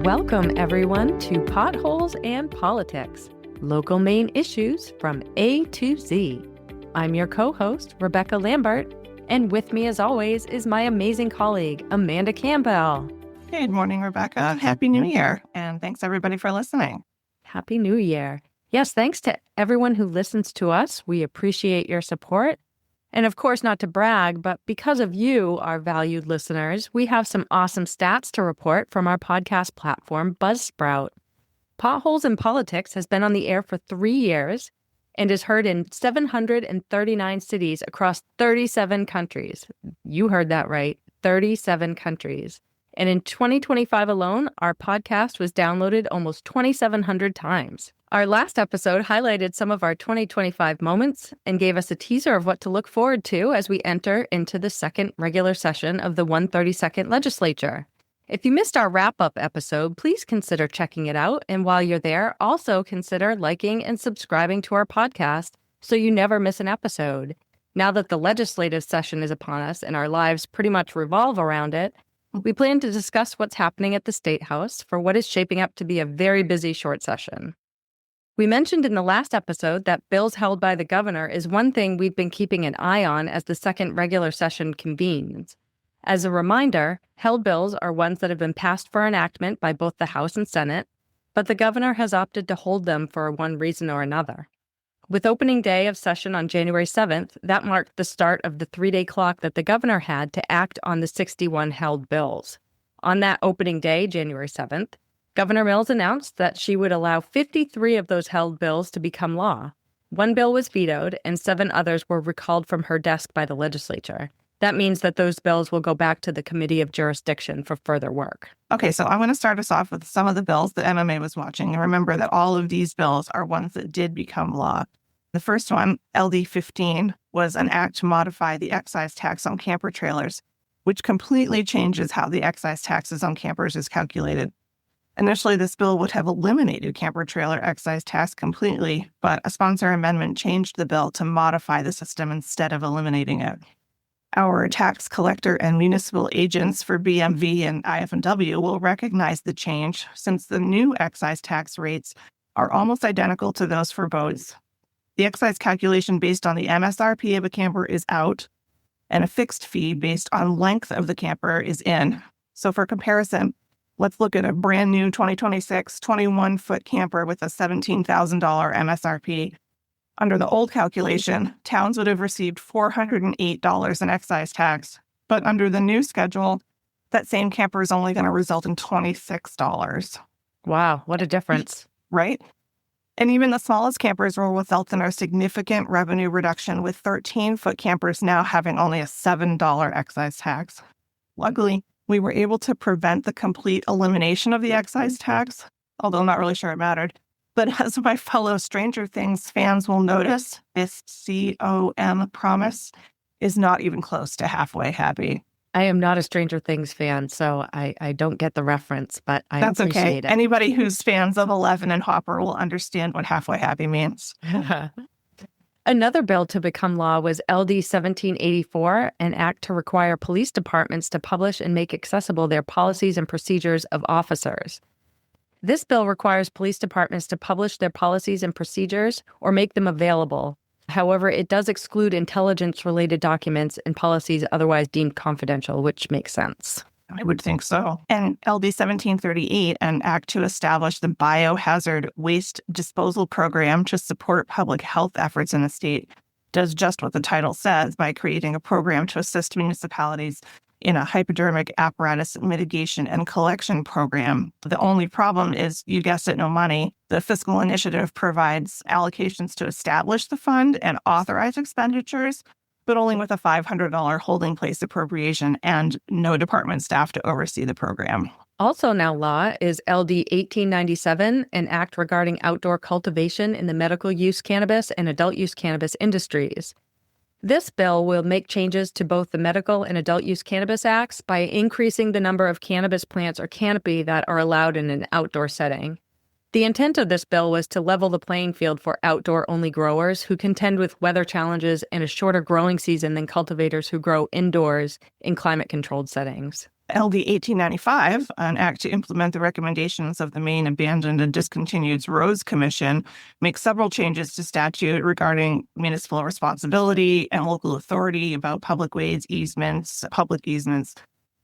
Welcome, everyone, to Potholes and Politics, local Maine issues from A to Z. I'm your co-host, Rebecca Lambert, and with me, as always, is my amazing colleague, Amanda Campbell. Good morning, Rebecca. Happy New Year, and thanks, everybody, for listening. Happy New Year. Yes, thanks to everyone who listens to us. We appreciate your support. And of course, not to brag, but because of you, our valued listeners, we have some awesome stats to report from our podcast platform, Buzzsprout. Potholes and Politics has been on the air for 3 years and is heard in 739 cities across 37 countries. You heard that right, 37 countries. And in 2025 alone, our podcast was downloaded almost 2,700 times. Our last episode highlighted some of our 2025 moments and gave us a teaser of what to look forward to as we enter into the second regular session of the 132nd legislature. If you missed our wrap-up episode, please consider checking it out. And while you're there, also consider liking and subscribing to our podcast so you never miss an episode. Now that the legislative session is upon us and our lives pretty much revolve around it, we plan to discuss what's happening at the State House for what is shaping up to be a very busy short session. We mentioned in the last episode that bills held by the governor is one thing we've been keeping an eye on as the second regular session convenes. As a reminder, held bills are ones that have been passed for enactment by both the House and Senate, but the governor has opted to hold them for one reason or another. With opening day of session on January 7th, that marked the start of the 3-day clock that the governor had to act on the 61 held bills. On that opening day, January 7th, Governor Mills announced that she would allow 53 of those held bills to become law. 1 bill was vetoed, and 7 others were recalled from her desk by the legislature. That means that those bills will go back to the Committee of Jurisdiction for further work. Okay, so I want to start us off with some of the bills that MMA was watching. And remember that all of these bills are ones that did become law. The first one, LD 15, was an act to modify the excise tax on camper trailers, which completely changes how the excise taxes on campers is calculated. Initially, this bill would have eliminated camper trailer excise tax completely, but a sponsor amendment changed the bill to modify the system instead of eliminating it. Our tax collector and municipal agents for BMV and IF&W will recognize the change since the new excise tax rates are almost identical to those for boats. The excise calculation based on the MSRP of a camper is out, and a fixed fee based on length of the camper is in. So for comparison, let's look at a brand new 2026 21-foot camper with a $17,000 MSRP. Under the old calculation, towns would have received $408 in excise tax, but under the new schedule, that same camper is only going to result in $26. Wow, what a difference. Right? And even the smallest campers will result in a significant revenue reduction, with 13-foot campers now having only a $7 excise tax. Luckily, we were able to prevent the complete elimination of the excise tax, although I'm not really sure it mattered. But as my fellow Stranger Things fans will notice, this COM promise is not even close to halfway happy. I am not a Stranger Things fan, so I don't get the reference, but I That's appreciate okay. it. Anybody who's fans of Eleven and Hopper will understand what halfway happy means. Another bill to become law was LD 1784, an act to require police departments to publish and make accessible their policies and procedures of officers. This bill requires police departments to publish their policies and procedures or make them available. However, it does exclude intelligence-related documents and policies otherwise deemed confidential, which makes sense. I would think so. And LD 1738, an act to establish the Biohazard Waste Disposal Program to support public health efforts in the state, does just what the title says by creating a program to assist municipalities in a hypodermic apparatus mitigation and collection program. The only problem is, you guessed it, no money. The fiscal initiative provides allocations to establish the fund and authorize expenditures, but only with a $500 holding place appropriation and no department staff to oversee the program. Also now law is LD 1897, an act regarding outdoor cultivation in the medical use cannabis and adult use cannabis industries. This bill will make changes to both the Medical and Adult Use Cannabis Acts by increasing the number of cannabis plants or canopy that are allowed in an outdoor setting. The intent of this bill was to level the playing field for outdoor-only growers who contend with weather challenges and a shorter growing season than cultivators who grow indoors in climate-controlled settings. LD 1895, an act to implement the recommendations of the Maine Abandoned and Discontinued Roads Commission, makes several changes to statute regarding municipal responsibility and local authority about public ways, public easements,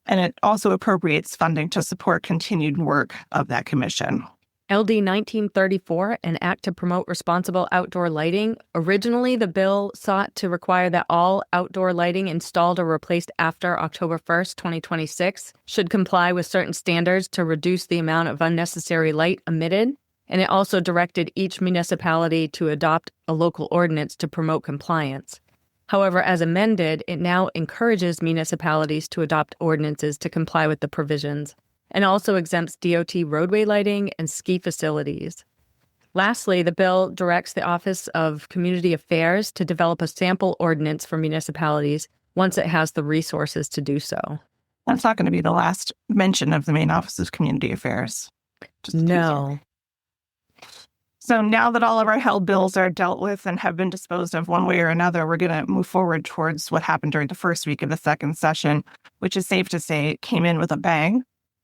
and it also appropriates funding to support continued work of that commission. LD 1934, an act to promote responsible outdoor lighting. Originally, the bill sought to require that all outdoor lighting installed or replaced after October 1st, 2026 should comply with certain standards to reduce the amount of unnecessary light emitted, and it also directed each municipality to adopt a local ordinance to promote compliance. However, as amended, it now encourages municipalities to adopt ordinances to comply with the provisions, and also exempts DOT roadway lighting and ski facilities. Lastly, the bill directs the Office of Community Affairs to develop a sample ordinance for municipalities once it has the resources to do so. That's not going to be the last mention of the Maine Office of Community Affairs. No. So now that all of our held bills are dealt with and have been disposed of one way or another, we're going to move forward towards what happened during the first week of the second session, which is safe to say came in with a bang.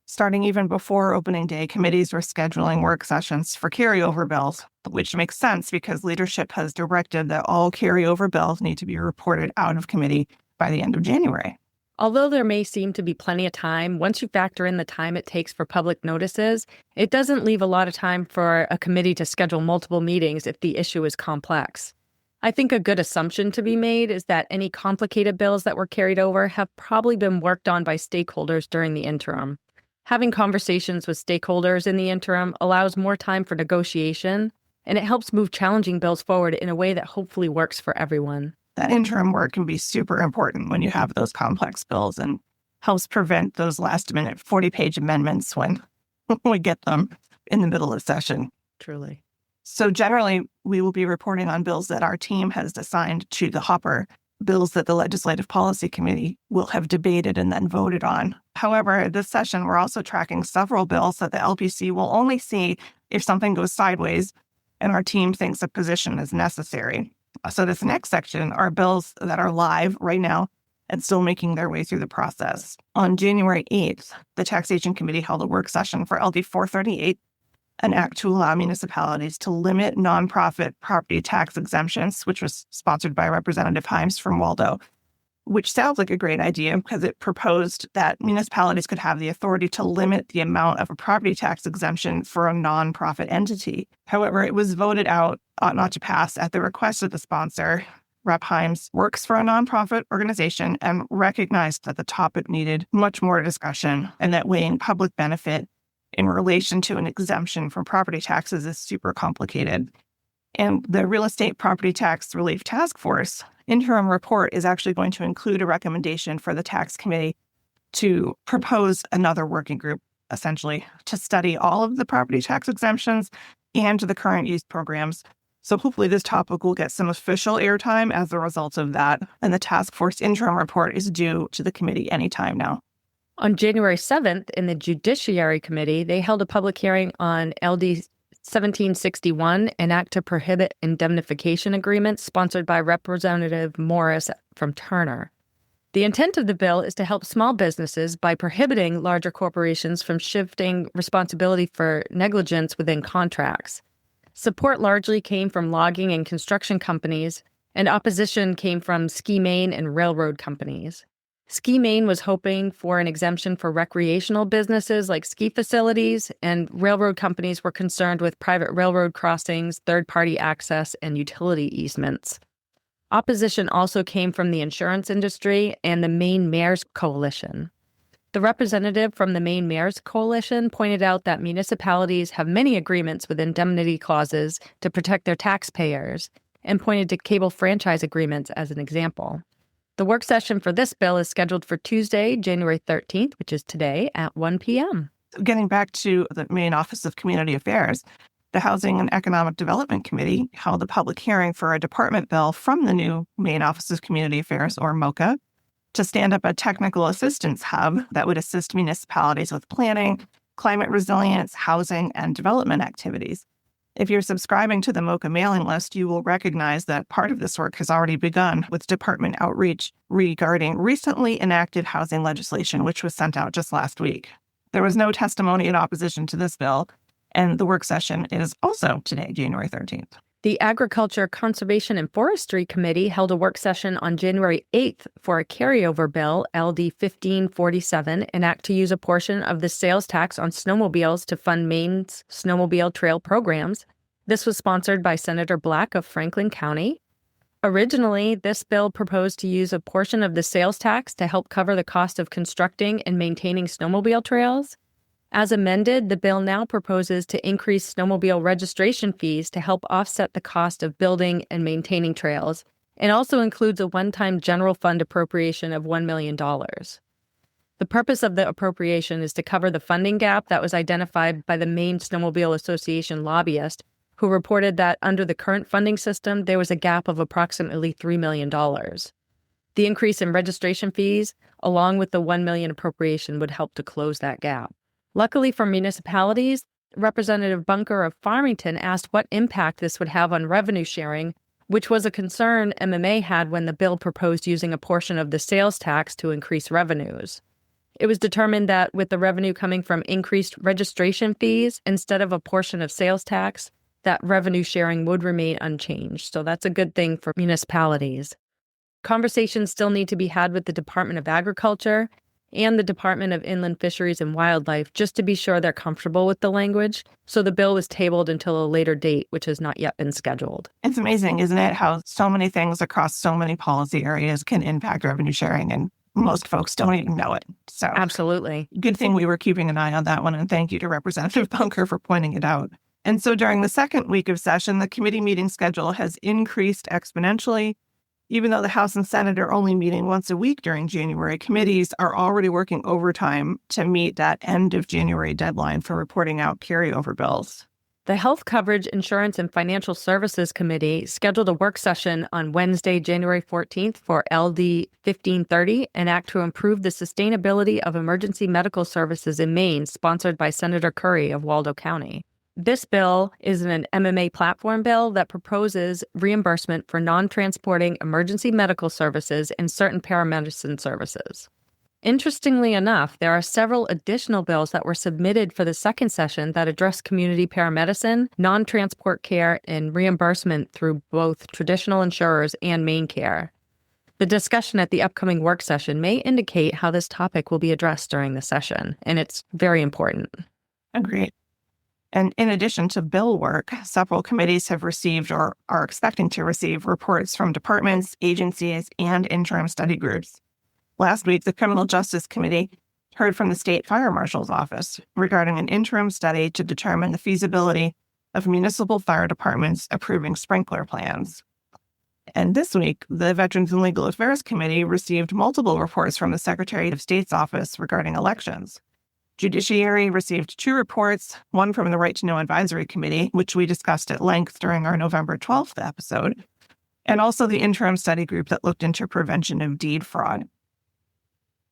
Starting even before opening day, committees were scheduling work sessions for carryover bills, which makes sense because leadership has directed that all carryover bills need to be reported out of committee by the end of January. Although there may seem to be plenty of time, once you factor in the time it takes for public notices, it doesn't leave a lot of time for a committee to schedule multiple meetings if the issue is complex. I think a good assumption to be made is that any complicated bills that were carried over have probably been worked on by stakeholders during the interim. Having conversations with stakeholders in the interim allows more time for negotiation, and it helps move challenging bills forward in a way that hopefully works for everyone. That interim work can be super important when you have those complex bills and helps prevent those last-minute 40-page amendments when we get them in the middle of session. Truly. So generally, we will be reporting on bills that our team has assigned to the hopper, bills that the Legislative Policy Committee will have debated and then voted on. However, this session, we're also tracking several bills that the LPC will only see if something goes sideways and our team thinks a position is necessary. So this next section are bills that are live right now and still making their way through the process. On January 8th, the Taxation Committee held a work session for LD 438, an act to allow municipalities to limit nonprofit property tax exemptions, which was sponsored by Representative Himes from Waldo, which sounds like a great idea because it proposed that municipalities could have the authority to limit the amount of a property tax exemption for a nonprofit entity. However, it was voted out not to pass at the request of the sponsor. Rep. Himes works for a nonprofit organization and recognized that the topic needed much more discussion and that weighing public benefit in relation to an exemption from property taxes is super complicated. And the Real Estate Property Tax Relief Task Force interim report is actually going to include a recommendation for the tax committee to propose another working group, essentially, to study all of the property tax exemptions and the current use programs. So hopefully this topic will get some official airtime as a result of that. And the task force interim report is due to the committee anytime now. On January 7th, in the Judiciary Committee, they held a public hearing on LD 1761, an act to prohibit indemnification agreements sponsored by Representative Morris from Turner. The intent of the bill is to help small businesses by prohibiting larger corporations from shifting responsibility for negligence within contracts. Support largely came from logging and construction companies, and opposition came from Ski Main and railroad companies. Ski Main was hoping for an exemption for recreational businesses like ski facilities, and railroad companies were concerned with private railroad crossings, third-party access, and utility easements. Opposition also came from the insurance industry and the Maine Mayor's Coalition. The representative from the Maine Mayor's Coalition pointed out that municipalities have many agreements with indemnity clauses to protect their taxpayers, and pointed to cable franchise agreements as an example. The work session for this bill is scheduled for Tuesday, January 13th, which is today, at 1 p.m. Getting back to the Maine Office of Community Affairs, the Housing and Economic Development Committee held a public hearing for a department bill from the new Maine Office of Community Affairs, or MOCA, to stand up a technical assistance hub that would assist municipalities with planning, climate resilience, housing, and development activities. If you're subscribing to the MOCA mailing list, you will recognize that part of this work has already begun with department outreach regarding recently enacted housing legislation, which was sent out just last week. There was no testimony in opposition to this bill, and the work session is also today, January 13th. The Agriculture, Conservation, and Forestry Committee held a work session on January 8th for a carryover bill, LD 1547, an act to use a portion of the sales tax on snowmobiles to fund Maine's snowmobile trail programs. This was sponsored by Senator Black of Franklin County. Originally, this bill proposed to use a portion of the sales tax to help cover the cost of constructing and maintaining snowmobile trails. As amended, the bill now proposes to increase snowmobile registration fees to help offset the cost of building and maintaining trails, and also includes a one-time general fund appropriation of $1 million. The purpose of the appropriation is to cover the funding gap that was identified by the Maine Snowmobile Association lobbyist, who reported that under the current funding system, there was a gap of approximately $3 million. The increase in registration fees, along with the $1 million appropriation, would help to close that gap. Luckily for municipalities, Representative Bunker of Farmington asked what impact this would have on revenue sharing, which was a concern MMA had when the bill proposed using a portion of the sales tax to increase revenues. It was determined that with the revenue coming from increased registration fees instead of a portion of sales tax, that revenue sharing would remain unchanged. So that's a good thing for municipalities. Conversations still need to be had with the Department of Agriculture and the Department of Inland Fisheries and Wildlife just to be sure they're comfortable with the language. So the bill was tabled until a later date, which has not yet been scheduled. It's amazing, isn't it, how so many things across so many policy areas can impact revenue sharing, and most folks don't even know it. So absolutely. Good thing we were keeping an eye on that one, and thank you to Representative Bunker for pointing it out. And so during the second week of session, the committee meeting schedule has increased exponentially. Even though the House and Senate are only meeting once a week during January, committees are already working overtime to meet that end of January deadline for reporting out carryover bills. The Health Coverage, Insurance, and Financial Services Committee scheduled a work session on Wednesday, January 14th for LD 1530, an act to improve the sustainability of emergency medical services in Maine, sponsored by Senator Curry of Waldo County. This bill is an MMA platform bill that proposes reimbursement for non-transporting emergency medical services and certain paramedicine services. Interestingly enough, there are several additional bills that were submitted for the second session that address community paramedicine, non-transport care, and reimbursement through both traditional insurers and MaineCare. The discussion at the upcoming work session may indicate how this topic will be addressed during the session, and it's very important. Agreed. And in addition to bill work, several committees have received or are expecting to receive reports from departments, agencies, and interim study groups. Last week, the Criminal Justice Committee heard from the State Fire Marshal's Office regarding an interim study to determine the feasibility of municipal fire departments approving sprinkler plans. And this week, the Veterans and Legal Affairs Committee received multiple reports from the Secretary of State's office regarding elections. Judiciary received 2 reports, one from the Right to Know Advisory Committee, which we discussed at length during our November 12th episode, and also the interim study group that looked into prevention of deed fraud.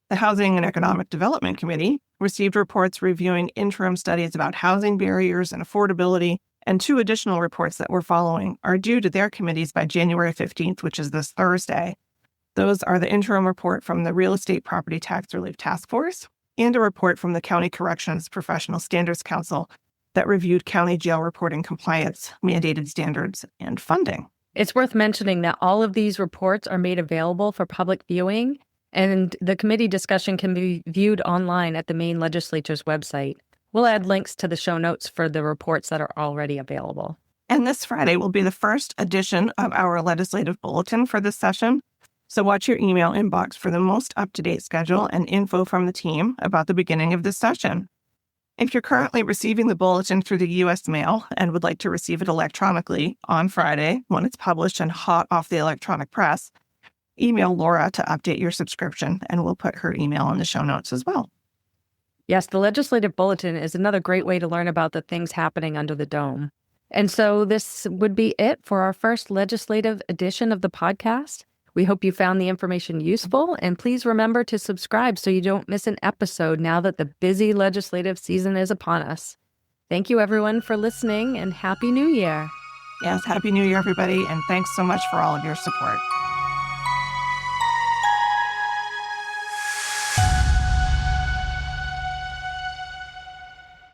The Housing and Economic Development Committee received reports reviewing interim studies about housing barriers and affordability, and 2 additional reports that we're following are due to their committees by January 15th, which is this Thursday. Those are the interim report from the Real Estate Property Tax Relief Task Force and a report from the County Corrections Professional Standards Council that reviewed county jail reporting compliance, mandated standards, and funding. It's worth mentioning that all of these reports are made available for public viewing, and the committee discussion can be viewed online at the Maine Legislature's website. We'll add links to the show notes for the reports that are already available. And this Friday will be the first edition of our legislative bulletin for this session. So watch your email inbox for the most up-to-date schedule and info from the team about the beginning of this session. If you're currently receiving the bulletin through the U.S. mail and would like to receive it electronically on Friday when it's published and hot off the electronic press, email Laura to update your subscription, and we'll put her email in the show notes as well. Yes, the Legislative Bulletin is another great way to learn about the things happening under the dome. And so this would be it for our first legislative edition of the podcast. We hope you found the information useful, and please remember to subscribe so you don't miss an episode now that the busy legislative season is upon us. Thank you, everyone, for listening, and Happy New Year. Yes, Happy New Year, everybody. And thanks so much for all of your support.